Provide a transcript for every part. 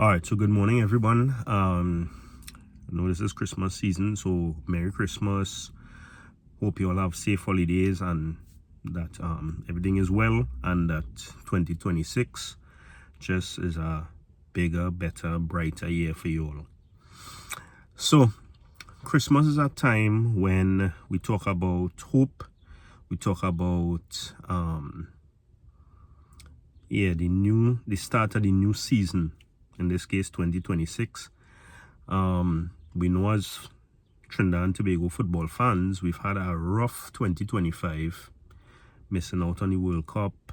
All right, so good morning, everyone. I know this is Christmas season, so Merry Christmas. Hope you all have safe holidays and that everything is well, and that 2026 just is a bigger, better, brighter year for you all. So, Christmas is a time when we talk about hope. We talk about the start of the new season. In this case, 2026. We know as Trinidad and Tobago football fans, we've had a rough 2025, missing out on the World Cup,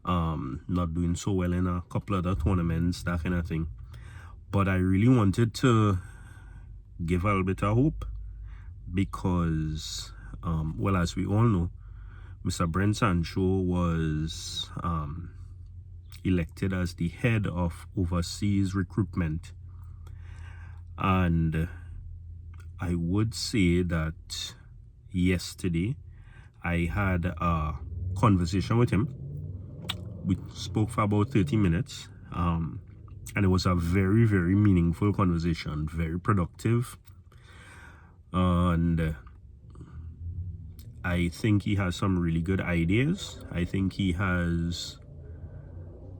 not doing so well in a couple other tournaments, that kind of thing. But I really wanted to give a little bit of hope because, as we all know, Mr. Brent Sancho was elected as the head of overseas recruitment. And I would say that yesterday I had a conversation with him. We spoke for about 30 minutes, and it was a very, very meaningful conversation, very productive. And I think he has some really good ideas. I think he has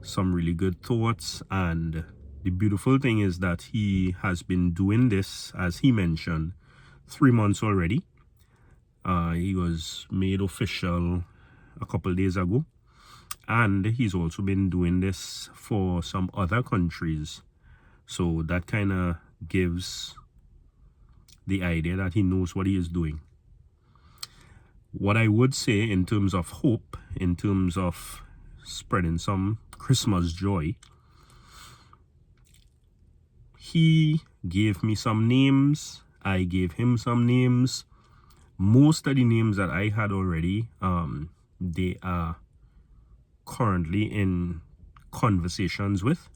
some really good thoughts, and the beautiful thing is that he has been doing this, as he mentioned, 3 months already. He was made official a couple days ago, and he's also been doing this for some other countries. So that kind of gives the idea that he knows what he is doing. What I would say in terms of hope, in terms of spreading some Christmas joy, he gave me some names, I gave him some names. Most of the names that I had already, they are currently in conversations with.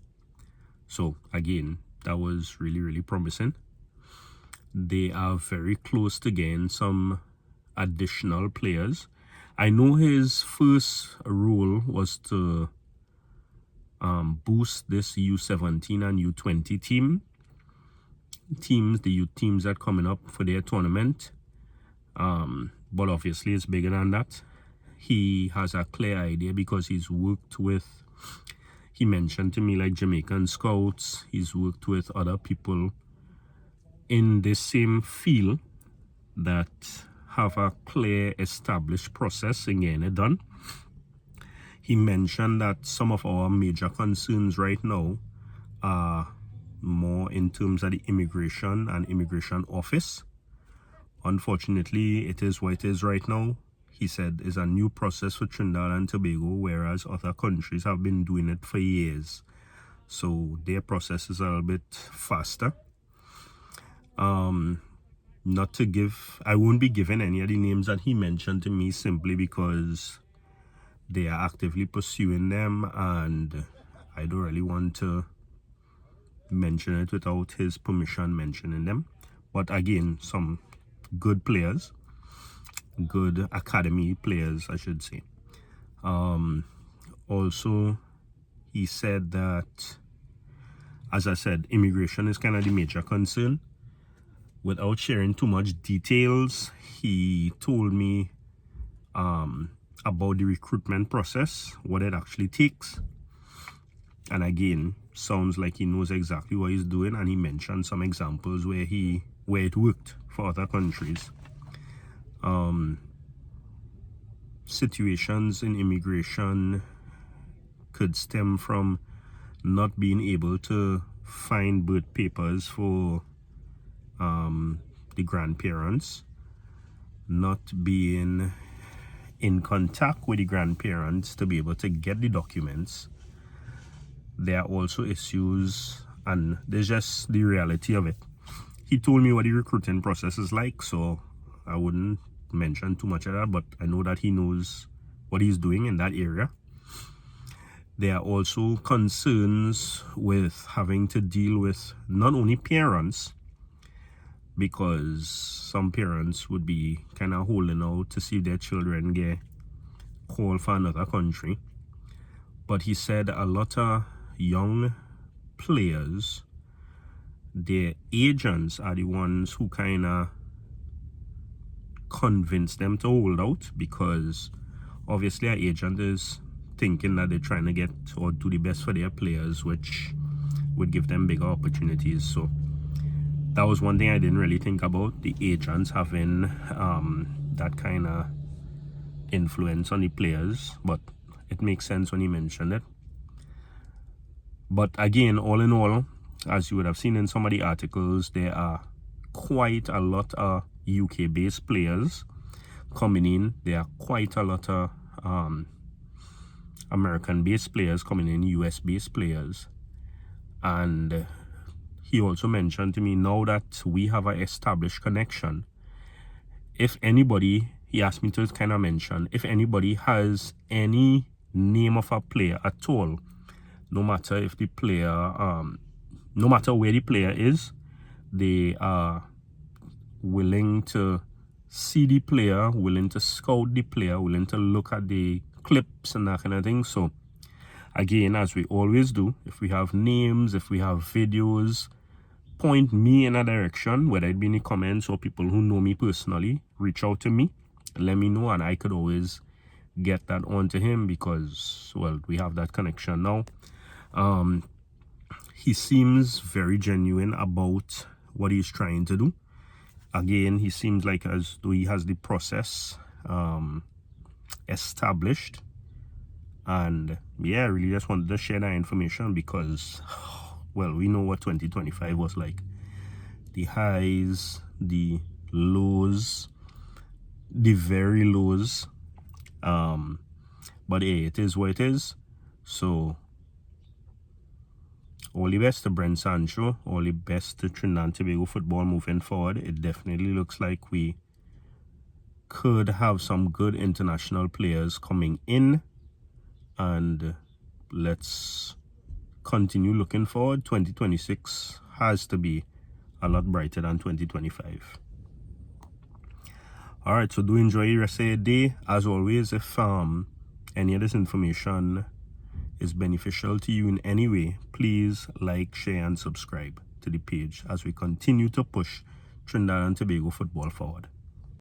So again, that was really, really promising. They are very close to getting some additional players. I know his first role was to boost this U17 and U20 the youth teams that coming up for their tournament. But obviously it's bigger than that. He has a clear idea because he's worked with, he mentioned to me, like Jamaican scouts. He's worked with other people in this same field that have a clear established process in getting it done. He mentioned that some of our major concerns right now are more in terms of the immigration and immigration office. Unfortunately, it is what it is right now. He said it's a new process for Trinidad and Tobago, whereas other countries have been doing it for years. So their process is a little bit faster. Not to give, I won't be giving any of the names that he mentioned to me simply because they are actively pursuing them, and I don't really want to mention it without his permission mentioning them. But again, some good players, good academy players, I should say. Also, he said that, as I said, immigration is kind of the major concern. Without sharing too much details, he told me about the recruitment process, what it actually takes. And again, sounds like he knows exactly what he's doing, and he mentioned some examples where it worked for other countries. Situations in immigration could stem from not being able to find birth papers for the grandparents, not being in contact with the grandparents to be able to get the documents. There are also issues, and there's just the reality of it. He told me what the recruiting process is like, so I wouldn't mention too much of that, but I know that he knows what he's doing in that area. There are also concerns with having to deal with not only parents, because some parents would be kind of holding out to see if their children get called for another country. But he said a lot of young players, their agents are the ones who kind of convince them to hold out, because obviously our agent is thinking that they're trying to get or do the best for their players, which would give them bigger opportunities. So that was one thing I didn't really think about, the agents having that kind of influence on the players, but it makes sense when you mentioned it. But again, all in all, as you would have seen in some of the articles, there are quite a lot of UK based players coming in. There are quite a lot of American based players coming in, US based players. And he also mentioned to me, now that we have an established connection, if anybody, he asked me to kind of mention, if anybody has any name of a player at all, no matter if the player, no matter where the player is, they are willing to see the player, willing to scout the player, willing to look at the clips and that kind of thing. So again, as we always do, if we have names, if we have videos, point me in a direction, whether it be in the comments or people who know me personally, reach out to me, let me know, and I could always get that onto him, because, well, we have that connection now. He seems very genuine about what he's trying to do. Again, he seems like as though he has the process established. And yeah, I really just wanted to share that information because, well, we know what 2025 was like. The highs, the lows, the very lows. But hey, it is what it is. So all the best to Brent Sancho, all the best to Trinidad and Tobago football moving forward. It definitely looks like we could have some good international players coming in, and let's continue looking forward. 2026 has to be a lot brighter than 2025. All right, so do enjoy the rest of your day. As always, if any of this information is beneficial to you in any way, please like, share, and subscribe to the page as we continue to push Trinidad and Tobago football forward.